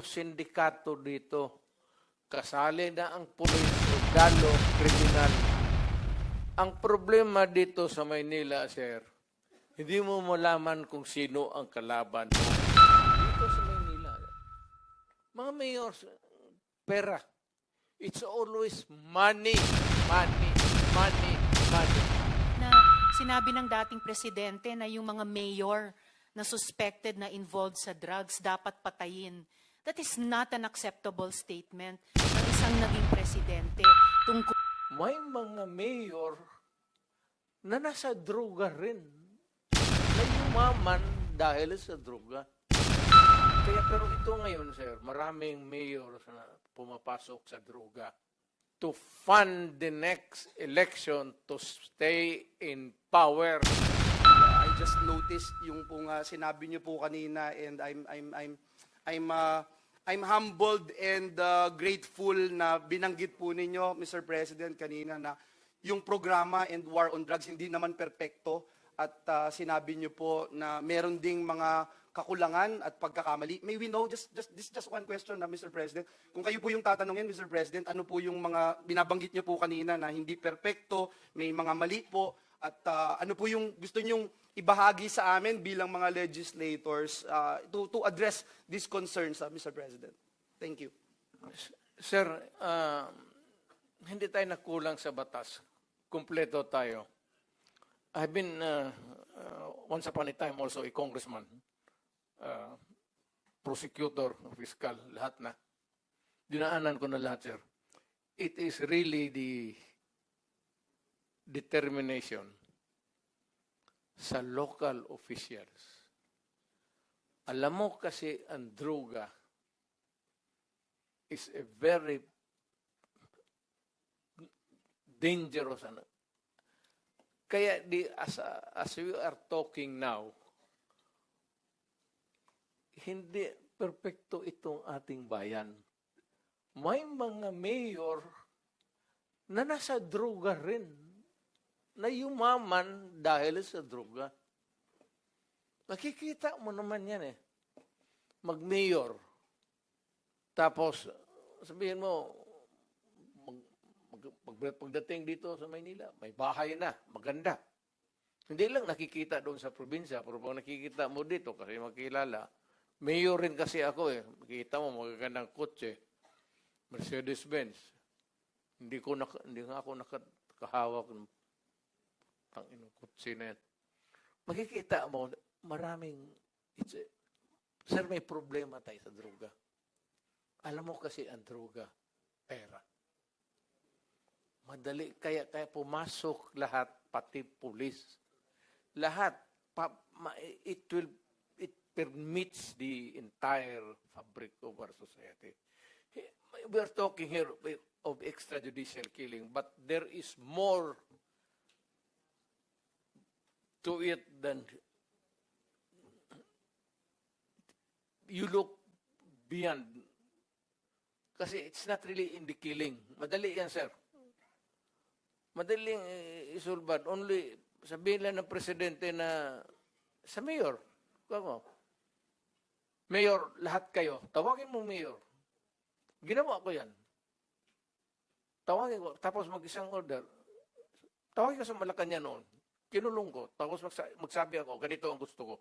sindikato dito. Kasali na ang pulis, sundalo, kriminal. Ang problema dito sa Maynila, sir, hindi mo malaman kung sino ang kalaban mo. Dito sa Maynila, mga mayors, pera. It's always money, money, money, money. Na sinabi ng dating presidente na yung mga mayor na suspected na involved sa drugs dapat patayin. That is not an acceptable statement ng isang naging presidente tungkol May mga mayor na nasa droga rin. Na yumaman dahil sa droga. Kaya pero ito ngayon, sir, maraming mayor na pumapasok sa droga to fund the next election to stay in power. I just noticed yung pong sinabi niyo po kanina, and I'm humbled and grateful na binanggit po ninyo, Mr. President, kanina na yung programa and war on drugs hindi naman perpekto, at sinabi niyo po na meron ding mga kakulangan at pagkakamali. May we know, just one question na, Mr. President. Kung kayo po yung tatanungin, Mr. President, ano po yung mga binabanggit niyo po kanina na hindi perpekto, may mga mali po, at ano po yung gusto niyong ibahagi sa amin bilang mga legislators to address these concerns, Mr. President? Thank you. Sir, hindi tayo nakulang sa batas. Kumpleto tayo. I've been, once upon a time, also a congressman, prosecutor, fiscal, lahat na. Dinaanan ko na lahat, sir. It is really the determination sa local officials. Alam mo kasi ang droga is a very dangerous. Kaya as we are talking now, hindi perpekto itong ating bayan. May mga mayor na nasa droga rin, na yumaman dahil sa droga. Nakikita mo naman yan eh. Mag-mayor. Tapos, sabihin mo, pagdating dito sa Maynila, may bahay na, maganda. Hindi lang nakikita doon sa probinsya, pero pag nakikita mo dito, kasi makilala, mayor rin kasi ako eh. Makikita mo, magagandang kotse. Mercedes-Benz. Hindi nga ako nakahawak ng kotse na yan. Makikita mo, maraming, sir, may problema tayo sa droga. Alam mo kasi ang droga, pera. Madali, kaya pumasok lahat, pati pulis. Lahat, it permits the entire fabric of our society. We are talking here of extrajudicial killing, but there is more to it than you look beyond. Kasi it's not really in the killing. Madali yan, sir. Madaling isulbad. Only sabihin lang ng presidente na sa mayor. Mayor, lahat kayo. Tawagin mo mayor. Ginawa ko yan. Tawagin ko. Tapos mag-isang order. Tawagin ko sa Malacanang noon. Kinulong ko. Tapos magsabi ako, ganito ang gusto ko.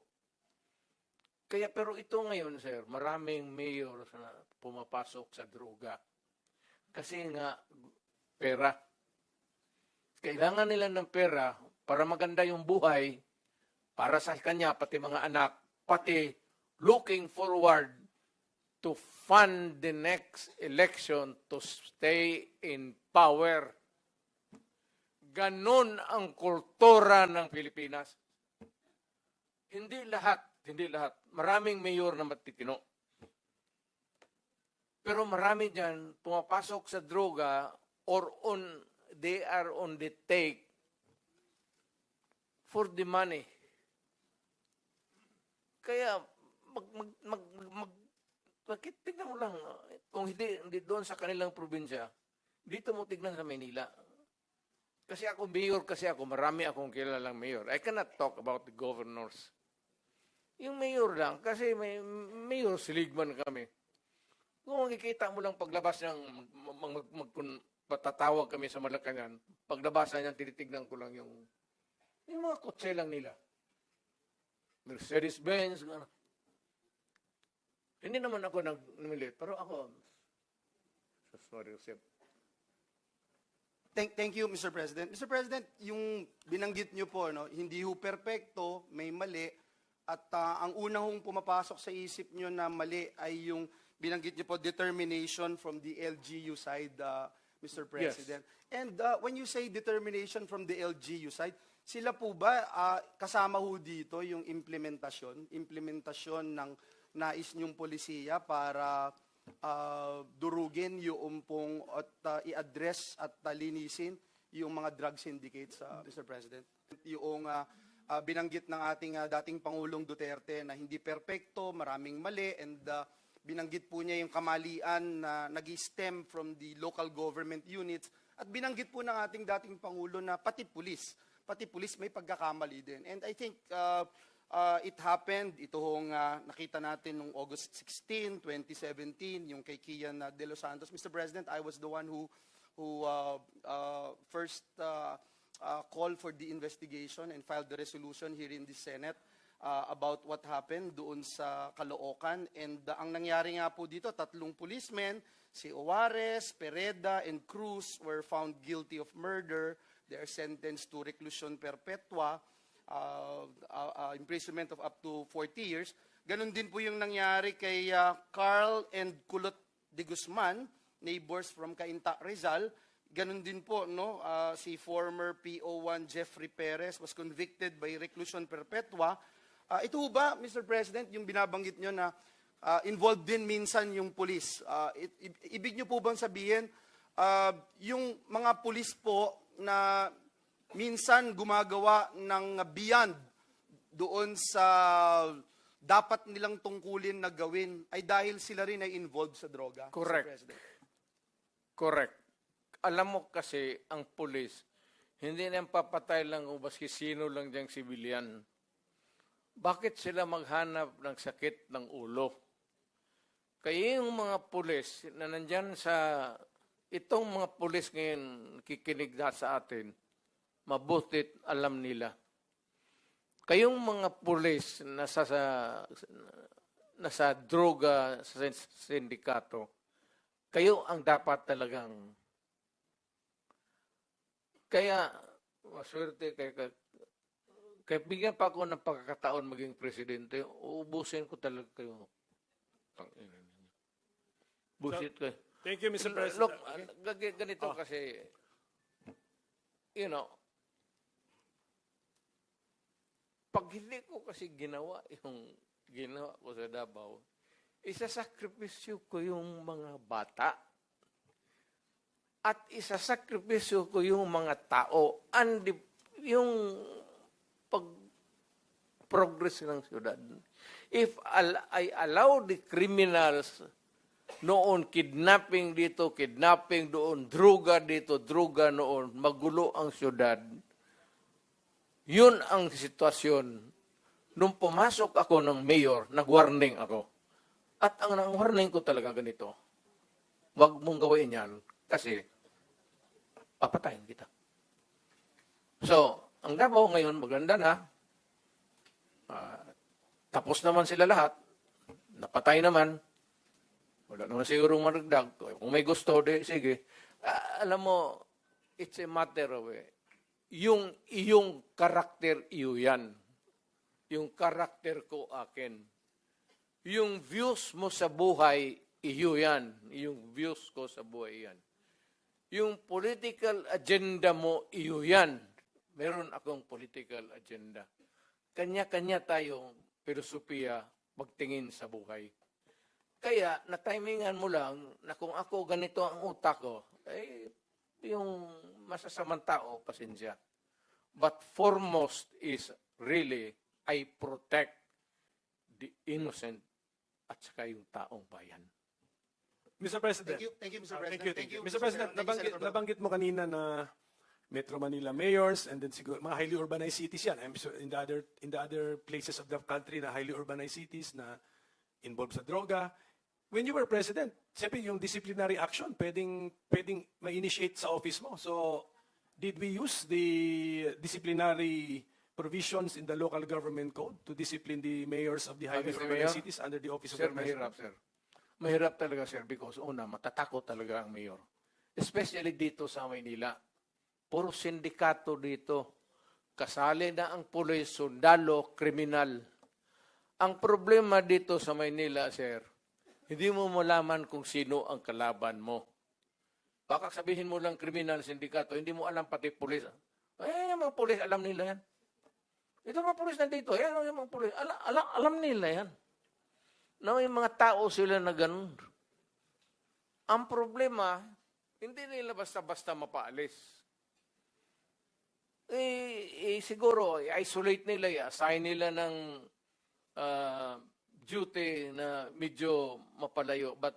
Kaya pero ito ngayon, sir, maraming mayor na pumapasok sa droga. Kasi nga, pera. Kailangan nila ng pera para maganda yung buhay, para sa kanya, pati mga anak, pati looking forward to fund the next election to stay in power. Ganon ang kultura ng Pilipinas. Hindi lahat. Maraming mayor na matitino. Pero marami dyan pumapasok sa droga or they are on the take for the money. Kaya tignan mo lang, kung hindi doon sa kanilang probinsya, dito mo tignan sa Maynila. Kasi ako mayor, marami akong kilalang mayor. I cannot talk about the governors. Yung mayor lang, kasi may mayor siligman kami. Kung makikita mo lang paglabas ng patatawag kami sa Malacanang, paglabasan niyan, tinitignan ko lang yung mga kotse lang nila. Mercedes-Benz, ano. Hindi naman ako namilit, pero ako, sorry, sir. Thank you, Mr. President. Mr. President, yung binanggit niyo po, no, hindi ho perpekto, may mali, at ang una hong pumapasok sa isip niyo na mali ay yung binanggit niyo po, determination from the LGU side, Mr. President. And when you say determination from the LGU side, sila po ba kasama ho dito yung implementasyon ng nais niyong polisiya para durugin yung pong at i-address at linisin yung mga drug syndicates, Mr. President? Yung binanggit ng ating dating Pangulong Duterte na hindi perpekto, maraming mali, and binanggit po niya yung kamalian na nag-stem from the local government units, at binanggit po ng ating dating Pangulo na pati pulis may pagkakamali din. And I think it happened, ito hong nakita natin noong August 16, 2017, yung kay Kian De Los Santos. Mr. President, I was the one who first called for the investigation and filed the resolution here in the Senate about what happened doon sa Caloocan. And ang nangyari nga po dito, 3 policemen, si Owares, Pereda, and Cruz were found guilty of murder. They are sentenced to reclusion perpetua, imprisonment of up to 40 years. Ganon din po yung nangyari kay Carl and Kulot de Guzman, neighbors from Cainta, Rizal. Ganon din po, no, si former PO1 Jeffrey Perez was convicted by reclusion perpetua. Ito ba, Mr. President, yung binabanggit nyo na involved din minsan yung pulis? Ibig nyo po bang sabihin, yung mga pulis po na minsan gumagawa ng beyond doon sa dapat nilang tungkulin na gawin ay dahil sila rin ay involved sa droga? Correct. Mr. President. Correct. Alam mo kasi, ang pulis, hindi na papatay lang kung baski sino lang diyang sibilyan. Bakit sila maghanap ng sakit ng ulo? Kaya yung mga pulis na nandyan sa, itong mga pulis ngayon kikinig na sa atin, mabutit alam nila. Kayong mga pulis na nasa droga sa sindikato, kayo ang dapat talagang. Kaya, maswerte kaya bigyan pa ako ng pagkakataon maging presidente, uubusin ko talaga kayo. Busit kayo. Thank you, Mr. President. Look, ganito kasi, you know, pag hindi ko kasi ginawa yung ginawa ko sa Davao, isasakripisyo ko yung mga bata at isasakripisyo ko yung mga tao and yung pag-progress ng syudad. If I allow the criminals noon, kidnapping dito, kidnapping doon, druga dito, druga noon, magulo ang syudad. Yun ang sitwasyon. Nung pumasok ako ng mayor, nag-warning ako. At ang nang-warning ko talaga ganito, wag mong gawin yan kasi papatayin kita. So, ang Davao ngayon, maganda na. Tapos naman sila lahat. Napatay naman. Wala naman siguro maragdag. Kung may gusto, sige. Alam mo, it's a matter of yung iyong karakter, iyo yan. Yung karakter ko, akin. Yung views mo sa buhay, iyo yan. Yung views ko sa buhay, yan. Yung political agenda mo, iyo yan. Meron akong political agenda. Kanya-kanya tayong filosofiya pagtingin sa buhay. Kaya, na-timingan mo lang na kung ako ganito ang utak ko, yung masasamang tao, pasensya. But foremost is really, I protect the innocent at saka yung taong bayan. Mr. President. Thank you, Mr. President. Thank you. Mr. President, nabanggit mo kanina na Metro Manila mayors and then siguro mga highly urbanized cities yan. I'm sure in the other places of the country na highly urbanized cities na involved sa droga. when you were president, siyempre yung disciplinary action, pwedeng ma-initiate sa office mo. So, did we use the disciplinary provisions in the local government code to discipline the mayors of the highly Mr. urbanized Mayor? cities under the office of Sir, the president? mahirap, sir. Mahirap talaga, sir, because una, matatakot talaga ang mayor. Especially dito sa Maynila. Puro sindikato dito. Kasali na ang pulis, sundalo, kriminal. Ang problema dito sa Maynila, sir, hindi mo malaman kung sino ang kalaban mo. Baka sabihin mo lang kriminal, sindikato, hindi mo alam pati pulis. Eh, yung mga pulis, alam nila yan. Ito mga pulis nandito, yan yung mga pulis. Alam nila yan. Na may mga tao sila na ganun. Ang problema, hindi nila basta-basta mapaalis. Siguro, isolate nila, i-assign nila ng duty na medyo mapalayo. But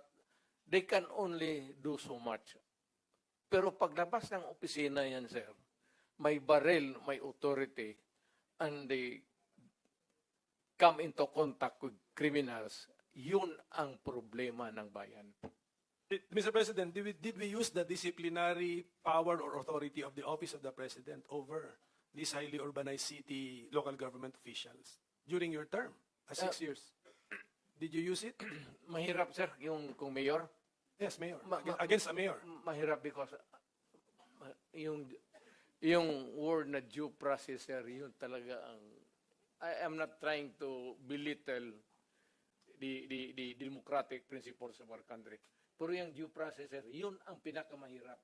they can only do so much. Pero paglabas ng opisina yan, sir, may baril, may authority, and they come into contact with criminals, yun ang problema ng bayan. Mr. President, did we use the disciplinary power or authority of the office of the president over these highly urbanized city local government officials during your term, 6 years? Did you use it? Mahirap, sir, yung kung mayor. Yes, Mayor. Against a mayor. Mahirap because yung word na due process, sir, yun talaga ang... I am not trying to belittle the democratic principles of our country. Pero yung due process, sir, yun ang pinakamahirap.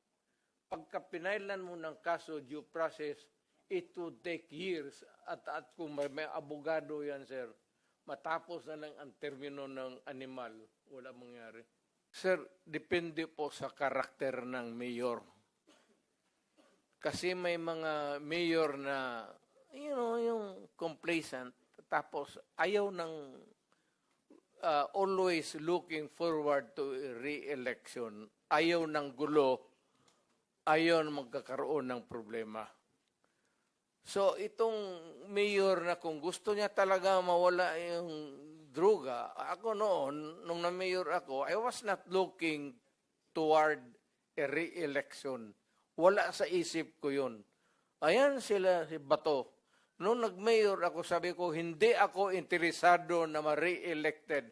Pagka pinailan mo ng kaso due process, it would take years. At kung may abogado yan, sir, matapos na lang ang termino ng animal, wala mangyari. Sir, depende po sa karakter ng mayor. Kasi may mga mayor na, yung complacent, tapos ayaw ng always looking forward to re-election, ayaw ng gulo, ayaw magkakaroon ng problema. So, itong mayor na kung gusto niya talaga mawala yung droga, ako noon, nung na-mayor ako, I was not looking toward a re-election. Wala sa isip ko yun. Ayan sila, si Bato. Nung nag-mayor ako, sabi ko, hindi ako interesado na ma-re-elected.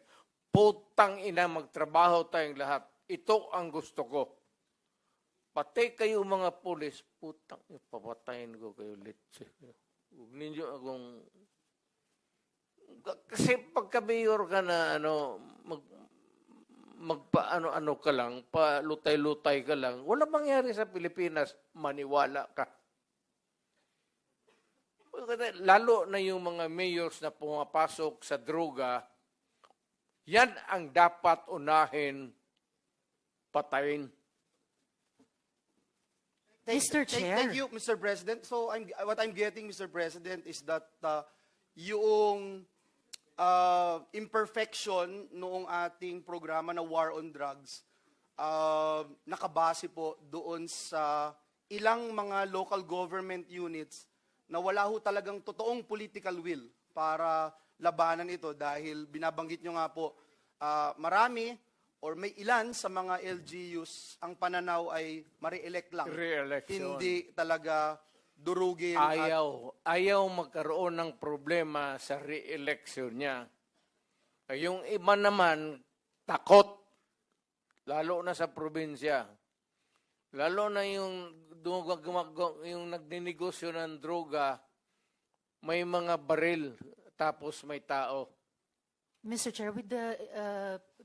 Putang ina, magtrabaho tayong lahat. Ito ang gusto ko. Pati kayo mga pulis, putang, papatayin ko kayo litse. Huwag ninyo akong... Kasi pagka-mayor ka na, magpa-ano-ano ka lang, palutay-lutay ka lang, wala mangyari sa Pilipinas, maniwala ka. Lalo na yung mga mayors na pumapasok sa droga, yan ang dapat unahin patayin. Mr. Chair. Thank you, Mr. President. So what I'm getting, Mr. President, is that yung imperfection noong ating programa na War on Drugs, nakabase po doon sa ilang mga local government units na wala ho talagang totoong political will para labanan ito dahil binabanggit nyo nga po, marami or may ilan sa mga LGUs ang pananaw ay ma-re-elect lang. Re-election. Hindi talaga durugin. Ayaw magkaroon ng problema sa re-election niya. Yung iba naman, takot. Lalo na sa probinsya. Lalo na yung nagninegosyo ng droga, may mga baril, tapos may tao. Mr. Chair, with the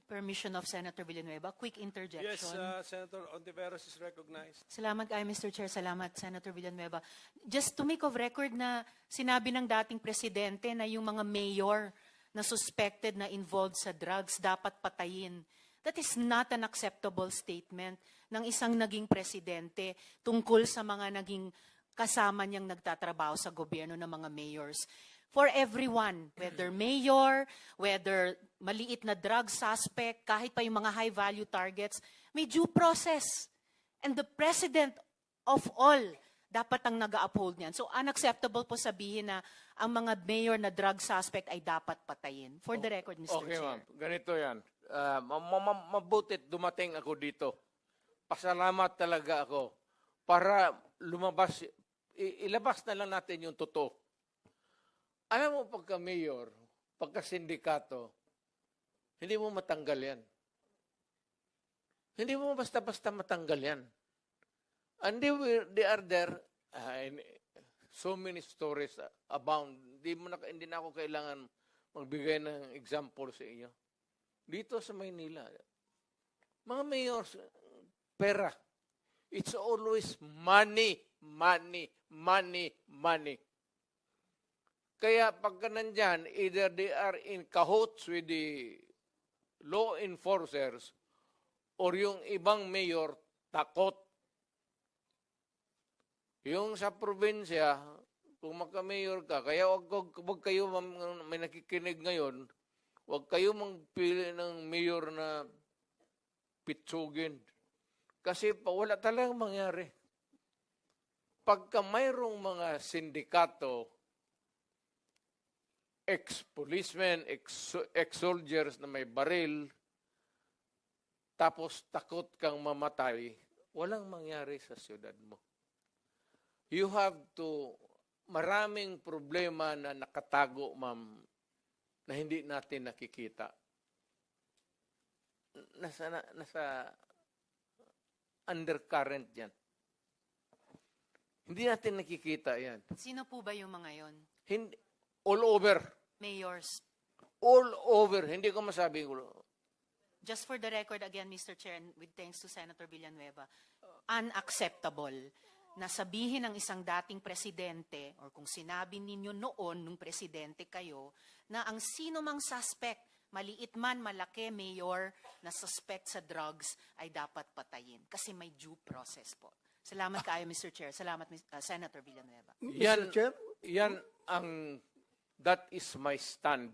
permission of Senator Villanueva, quick interjection. Yes, Senator Ontiveros is recognized. Salamat kay Mr. Chair. Salamat, Senator Villanueva. Just to make of record na sinabi ng dating presidente na yung mga mayor na suspected na involved sa drugs dapat patayin. That is not an acceptable statement ng isang naging presidente tungkol sa mga naging kasama niyang nagtatrabaho sa gobyerno ng mga mayors. For everyone, whether mayor, whether maliit na drug suspect, kahit pa yung mga high-value targets, may due process. And the president of all, dapat ang nag-uphold niyan. So unacceptable po sabihin na ang mga mayor na drug suspect ay dapat patayin. For the record, Mr. Okay, Chair. ma'am. Ganito yan. mabutit dumating ako dito. Pasalamat talaga ako para lumabas, ilabas na lang natin yung totoo. Alam mo, pagka mayor, pagka sindikato, hindi mo matanggal yan. Hindi mo basta-basta matanggal yan. And they are there, so many stories abound. Hindi na ako kailangan magbigay ng example sa inyo. Dito sa Maynila, mga mayors, pera. It's always money, money, money, money. Kaya pagka nandyan, either they are in cahoots with the law enforcers or yung ibang mayor takot. Yung sa probinsya, kung magka-mayor ka, kaya wag kayo, may nakikinig ngayon, wag kayo magpili ng mayor na pitsugin. Kasi wala talagang mangyari. Pagka mayroong mga sindikato, ex-policemen, ex-soldiers na may baril, tapos takot kang mamatay, walang mangyari sa siyudad mo. You have to, maraming problema na nakatago, ma'am, na hindi natin nakikita. Nasa undercurrent yan. Hindi natin nakikita yan. Sino po ba yung mga yon? Hindi, all over. Mayors. All over. Hindi ko masabi. Just for the record again, Mr. Chair, and with thanks to Senator Villanueva, unacceptable na sabihin ng isang dating presidente or kung sinabi ninyo noon nung presidente kayo na ang sino mang suspect, maliit man, malaki, mayor, na suspect sa drugs ay dapat patayin kasi may due process po. Salamat kaayo, Mr. Chair. Salamat, Senator Villanueva. Yan, Mr. Chair? yan that is my stand.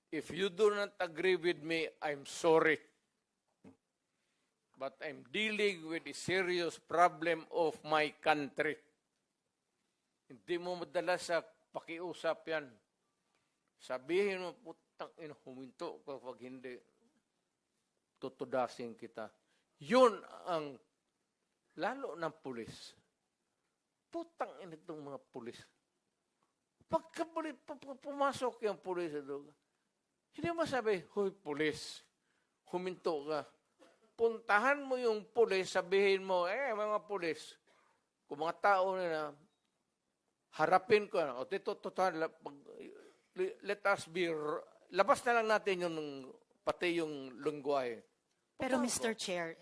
If you do not agree with me, I'm sorry. But I'm dealing with a serious problem of my country. Hindi mo madala sa pakiusap yan. Sabihin mo, putang ina, huminto kapag hindi, tutudasin kita. Yun ang, lalo ng pulis. Putang ina itong mga pulis. Pagka pumasok yung pulis sa droga, hindi mo sabi, hoy pulis, huminto ka. Puntahan mo yung pulis, sabihin mo, mga pulis, kung mga tao na harapin ko, o total, let us be, labas na lang natin yung, pati yung lungguay. Pero Mr. Chair,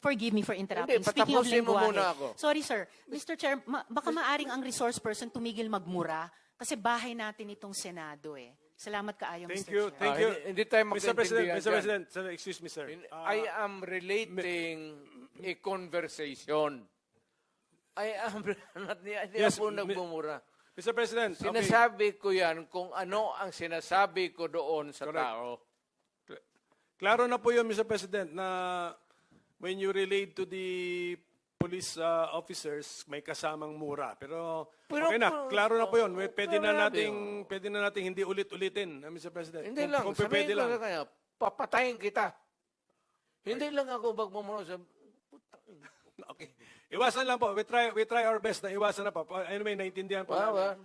forgive me for interrupting. Hindi, Speaking of patapusin mo lengguwahe, muna ako. sorry sir, Mr. Chair, baka maaring ang resource person tumigil magmura kasi bahay natin itong Senado eh. Salamat kaayo, Thank Mr. you, Chair. thank you. Hindi tayo Mr. President, magkaintindihan Mr. dyan. President, sir, excuse me, sir. I am relating a conversation. I am, hindi Yes, ako nagbumura. Mr. President, okay. Sinasabi ko yan kung ano ang sinasabi ko doon sa Correct. tao. Klaro na po yun, Mr. President, na when you relate to the police officers, may kasamang mura. Pero okay na, klaro na po yun. Pwede na nating hindi ulit-ulitin, Mr. President. Hindi lang, Kung sabihin pwede ko lang. na kanya, papatayin kita. Hindi lang ako magmumura sa... Okay. Iwasan lang po. We try our best na iwasan na po. Anyway, naintindihan po namin.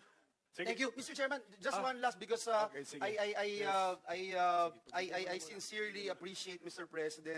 Sige. Thank you, Mr. Chairman. Just one last because Okay, sige. I sincerely appreciate, Mr. President,